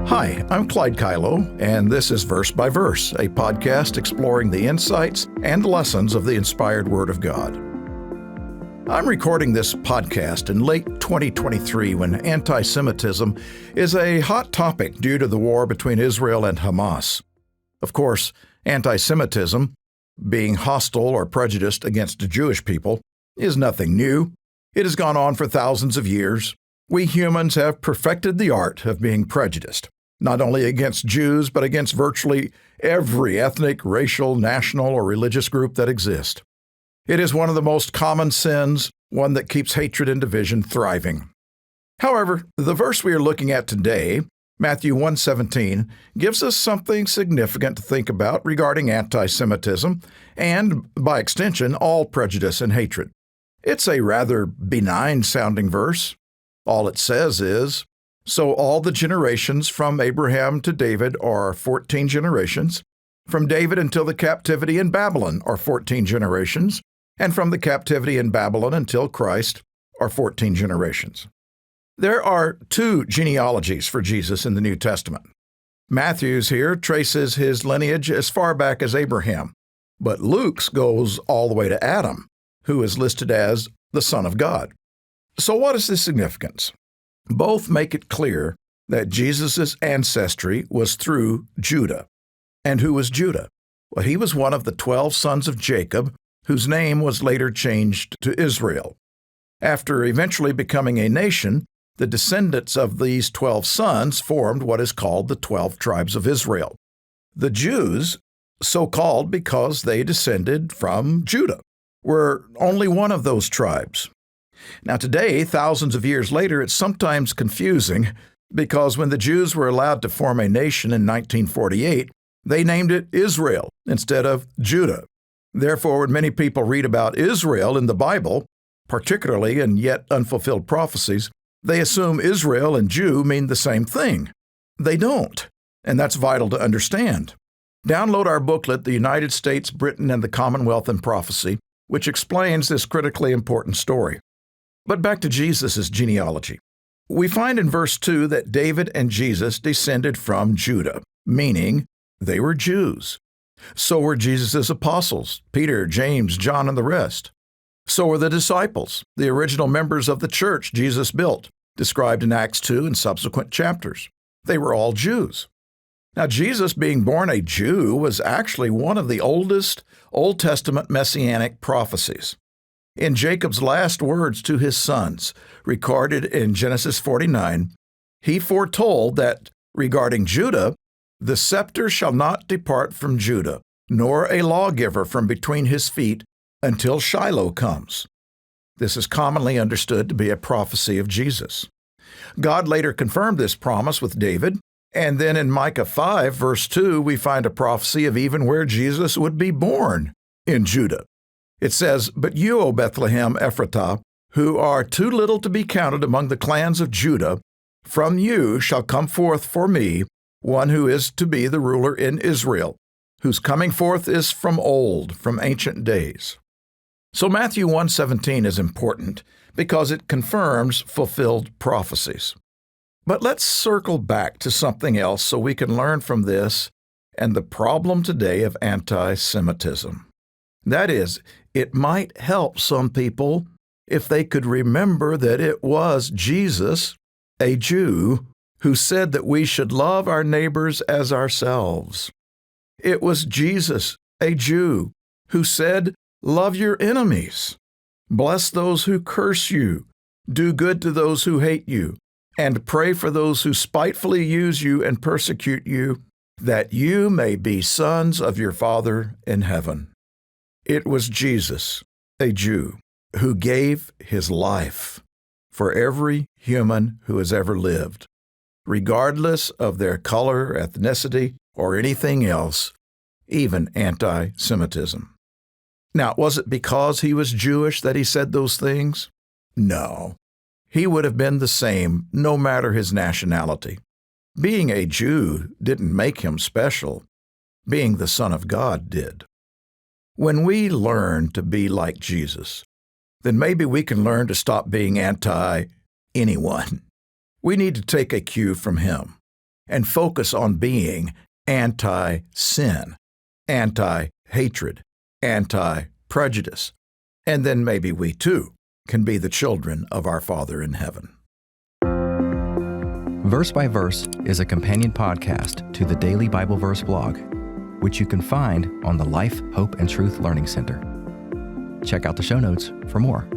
Hi, I'm Clyde Kilough, and this is Verse by Verse, a podcast exploring the insights and lessons of the inspired Word of God. I'm recording this podcast in late 2023 when anti-Semitism is a hot topic due to the war between Israel and Hamas. Of course, anti-Semitism, being hostile or prejudiced against the Jewish people, is nothing new. It has gone on for thousands of years. We humans have perfected the art of being prejudiced, not only against Jews, but against virtually every ethnic, racial, national, or religious group that exists. It is one of the most common sins, one that keeps hatred and division thriving. However, the verse we are looking at today, Matthew 1:17, gives us something significant to think about regarding anti-Semitism and, by extension, all prejudice and hatred. It's a rather benign-sounding verse. All it says is, "So all the generations from Abraham to David are 14 generations. From David until the captivity in Babylon are 14 generations. And from the captivity in Babylon until Christ are 14 generations." There are two genealogies for Jesus in the New Testament. Matthew's here traces his lineage as far back as Abraham, but Luke's goes all the way to Adam, who is listed as the Son of God. So what is the significance? Both make it clear that Jesus' ancestry was through Judah. And who was Judah? Well, he was one of the 12 sons of Jacob, whose name was later changed to Israel. After eventually becoming a nation, the descendants of these 12 sons formed what is called the 12 tribes of Israel. The Jews, so called because they descended from Judah, were only one of those tribes. Now today, thousands of years later, it's sometimes confusing because when the Jews were allowed to form a nation in 1948, they named it Israel instead of Judah. Therefore, when many people read about Israel in the Bible, particularly in yet unfulfilled prophecies, they assume Israel and Jew mean the same thing. They don't, and that's vital to understand. Download our booklet, The United States, Britain, and the Commonwealth in Prophecy, which explains this critically important story. But back to Jesus' genealogy. We find in verse 2 that David and Jesus descended from Judah, meaning they were Jews. So were Jesus' apostles, Peter, James, John, and the rest. So were the disciples, the original members of the church Jesus built, described in Acts 2 and subsequent chapters. They were all Jews. Now, Jesus being born a Jew was actually one of the oldest Old Testament Messianic prophecies. In Jacob's last words to his sons, recorded in Genesis 49, he foretold that regarding Judah, "The scepter shall not depart from Judah, nor a lawgiver from between his feet, until Shiloh comes." This is commonly understood to be a prophecy of Jesus. God later confirmed this promise with David, and then in Micah 5, verse 2, we find a prophecy of even where Jesus would be born, in Judah. It says, "But you, O Bethlehem Ephratah, who are too little to be counted among the clans of Judah, from you shall come forth for me one who is to be the ruler in Israel, whose coming forth is from old, from ancient days." So Matthew 1:17 is important because it confirms fulfilled prophecies. But let's circle back to something else so we can learn from this and the problem today of anti-Semitism. That is, it might help some people if they could remember that it was Jesus, a Jew, who said that we should love our neighbors as ourselves. It was Jesus, a Jew, who said, "Love your enemies, bless those who curse you, do good to those who hate you, and pray for those who spitefully use you and persecute you, that you may be sons of your Father in heaven." It was Jesus, a Jew, who gave his life for every human who has ever lived, regardless of their color, ethnicity, or anything else, even anti-Semitism. Now, was it because he was Jewish that he said those things? No. He would have been the same no matter his nationality. Being a Jew didn't make him special. Being the Son of God did. When we learn to be like Jesus, then maybe we can learn to stop being anti-anyone. We need to take a cue from him. and focus on being anti-sin, anti-hatred, anti-prejudice. And then maybe we too can be the children of our Father in heaven. Verse by Verse is a companion podcast to the Daily Bible Verse blog, which you can find on the Life, Hope, and Truth Learning Center. Check out the show notes for more.